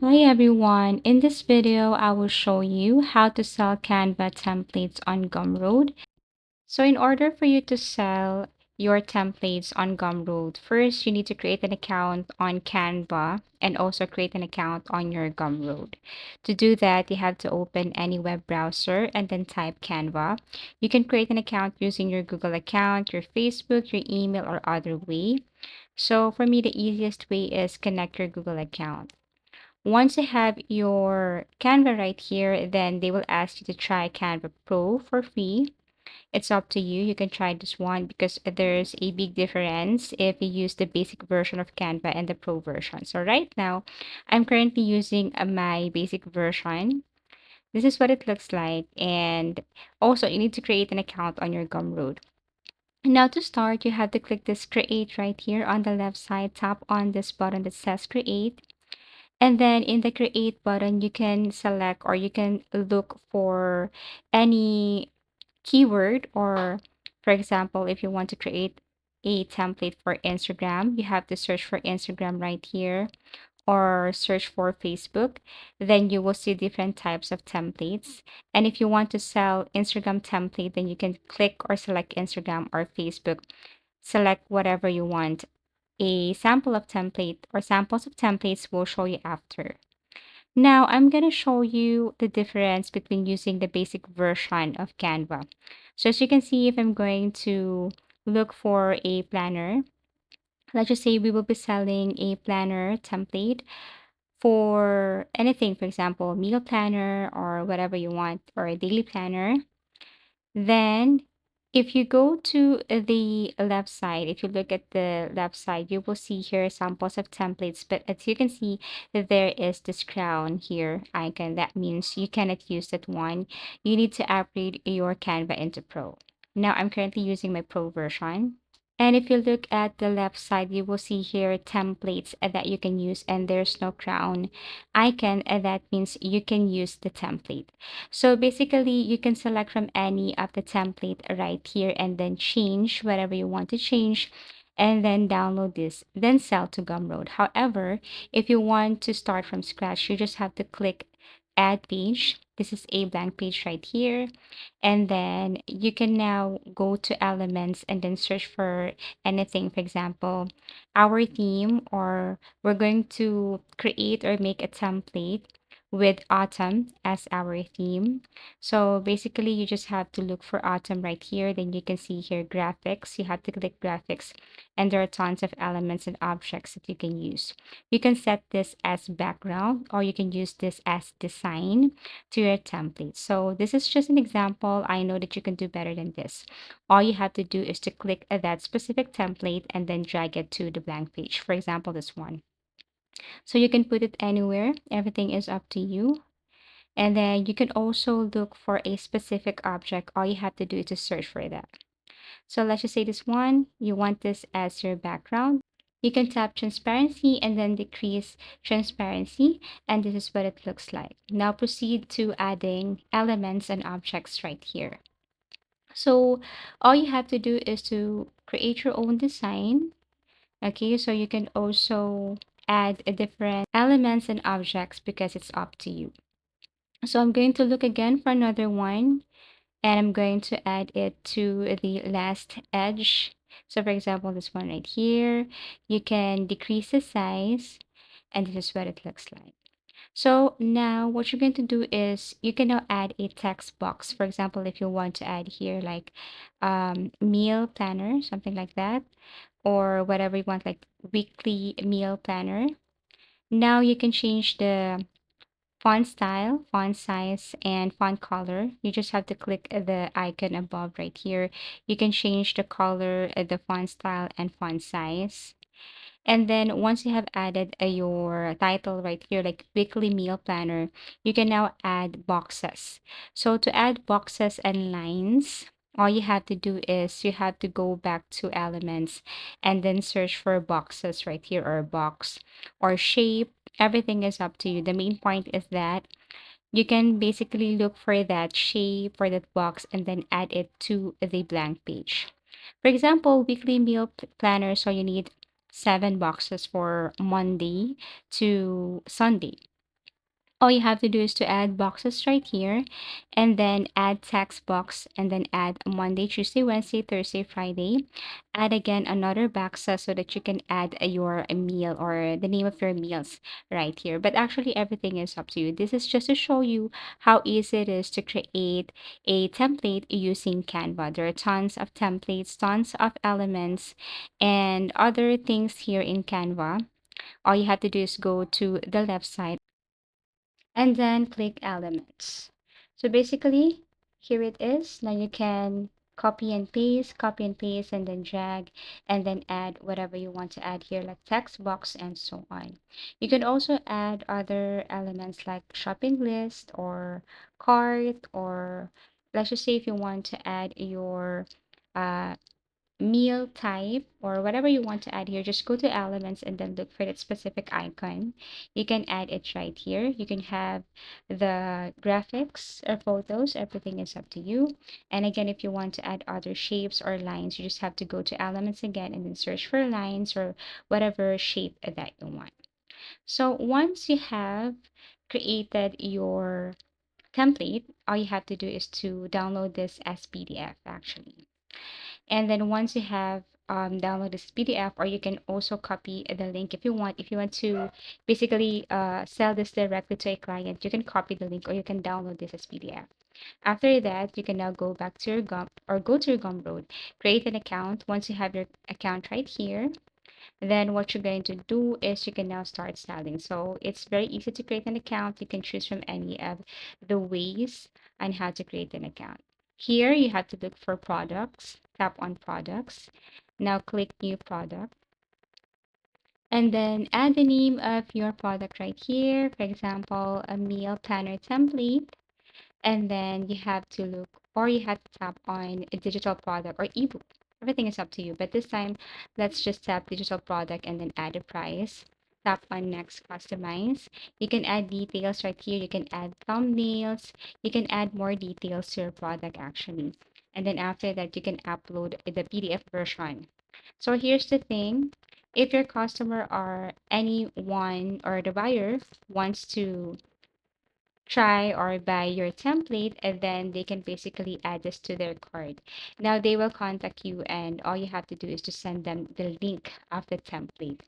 Hi everyone, in this video I will show you how to sell Canva templates on Gumroad. So in order for you to sell your templates on Gumroad, first you need to create an account on Canva and also create an account on your Gumroad. To do that, you have to open any web browser and then type Canva. You can create an account using your Google account, your Facebook, your email, or other way. So for me, the easiest way is connect your Google account. Once you have your Canva right here, then they will ask you to try Canva Pro for free. It's up to you. You can try this one because there's a big difference if you use the basic version of Canva and the Pro version. So right now, I'm currently using my basic version. This is what it looks like. And also, you need to create an account on your Gumroad. Now to start, you have to click this create right here on the left side. Tap on this button that says create. And then in the create button, you can select or you can look for any keyword, or for example, if you want to create a template for Instagram, you have to search for Instagram right here or search for Facebook. Then you will see different types of templates. And if you want to sell Instagram template, then you can click or select Instagram or Facebook. Select whatever you want. A sample of template or samples of templates will show you after. Now I'm going to show you the difference between using the basic version of Canva. So as you can see, if I'm going to look for a planner, let's just say we will be selling a planner template for anything, for example, meal planner or whatever you want, or a daily planner. Then, if you go to the left side, if you look at the left side, you will see here samples of templates. But as you can see, there is this crown here icon. That means you cannot use that one. You need to upgrade your Canva into Pro. Now, I'm currently using my Pro version. And if you look at the left side, you will see here templates that you can use, and there's no crown icon, and that means you can use the template. So basically, you can select from any of the template right here and then change whatever you want to change and then download this, then sell to Gumroad. However, if you want to start from scratch, you just have to click add page. This is a blank page right here, and then you can now go to elements and then search for anything. For example, our theme, or we're going to create or make a template with autumn as our theme. So basically you just have to look for autumn right here. Then you can see here graphics. You have to click graphics, and there are tons of elements and objects that you can use. You can set this as background, or you can use this as design to your template. So this is just an example. I know that you can do better than this. All you have to do is to click that specific template and then drag it to the blank page. For example, this one. So you can put it anywhere. Everything is up to you. And then you can also look for a specific object. All you have to do is to search for that. So let's just say this one, you want this as your background. You can tap transparency and then decrease transparency, and this is what it looks like. Now proceed to adding elements and objects right here. So all you have to do is to create your own design. Okay, so you can also add a different elements and objects because it's up to you. So I'm going to look again for another one, and I'm going to add it to the last edge. So for example, this one right here, you can decrease the size, and this is what it looks like. So now what you're going to do is you can now add a text box. For example, if you want to add here like meal planner, something like that, or whatever you want, like weekly meal planner. Now you can change the font style, font size, and font color. You just have to click the icon above right here. You can change the color, the font style, and font size. And then once you have added your title right here, like weekly meal planner, you can now add boxes. So to add boxes and lines, all you have to do is you have to go back to elements and then search for boxes right here, or box or shape. Everything is up to you. The main point is that you can basically look for that shape for that box and then add it to the blank page. For example, weekly meal planner, so you need 7 boxes for Monday to Sunday. all you have to do is to add boxes right here, and then add text box, and then add Monday, Tuesday, Wednesday, Thursday, Friday. Add again another box so that you can add your meal or the name of your meals right here. But actually, everything is up to you. This is just to show you how easy it is to create a template using Canva. There are tons of templates, tons of elements, and other things here in Canva. All you have to do is go to the left side and then click elements. So basically, here it is. Now you can copy and paste, and then drag, and then add whatever you want to add here, like text box and so on. You can also add other elements like shopping list or cart, or let's just say if you want to add your uh, meal type or whatever you want to add here, just go to elements and then look for that specific icon. You can add it right here. You can have the graphics or photos, everything is up to you. And again, if you want to add other shapes or lines, you just have to go to elements again and then search for lines or whatever shape that you want. So once you have created your template, all you have to do is to download this as PDF actually. And then once you have download this PDF, or you can also copy the link if you want. If you want to basically sell this directly to a client, you can copy the link or you can download this as PDF. After that, you can now go back to your go to your Gumroad, create an account. Once you have your account right here, then what you're going to do is you can now start selling. So it's very easy to create an account. You can choose from any of the ways on how to create an account. Here you have to look for products, tap on products. Now click new product, and then add the name of your product right here. For example, a meal planner template. And then you have to look, or you have to tap on a digital product or ebook. Everything is up to you, but this time let's just tap digital product and then add a price. Tap on next, customize. You can add details right here. You can add thumbnails. You can add more details to your product actually, and then after that you can upload the PDF version. So here's the thing: if your customer or anyone or the buyer wants to try or buy your template, and then they can basically add this to their cart. Now they will contact you, and all you have to do is to send them the link of the template.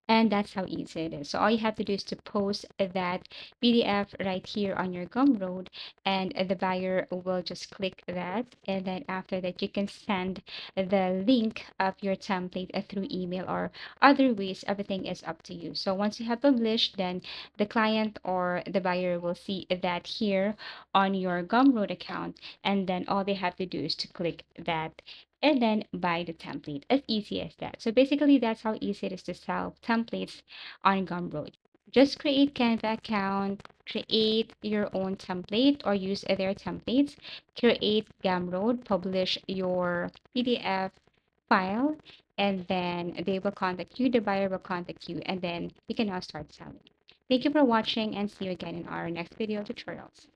And that's how easy it is. So all you have to do is to post that PDF right here on your Gumroad, and the buyer will just click that. And then after that, you can send the link of your template through email or other ways. Everything is up to you. So once you have published, then the client or the buyer will see that here on your Gumroad account. And then all they have to do is to click that and then buy the template. As easy as that. So basically, that's how easy it is to sell templates on Gumroad. Just create Canva account, create your own template or use their templates, create Gumroad, publish your PDF file, and then they will contact you, the buyer will contact you, and then you can now start selling. Thank you for watching, and see you again in our next video tutorials.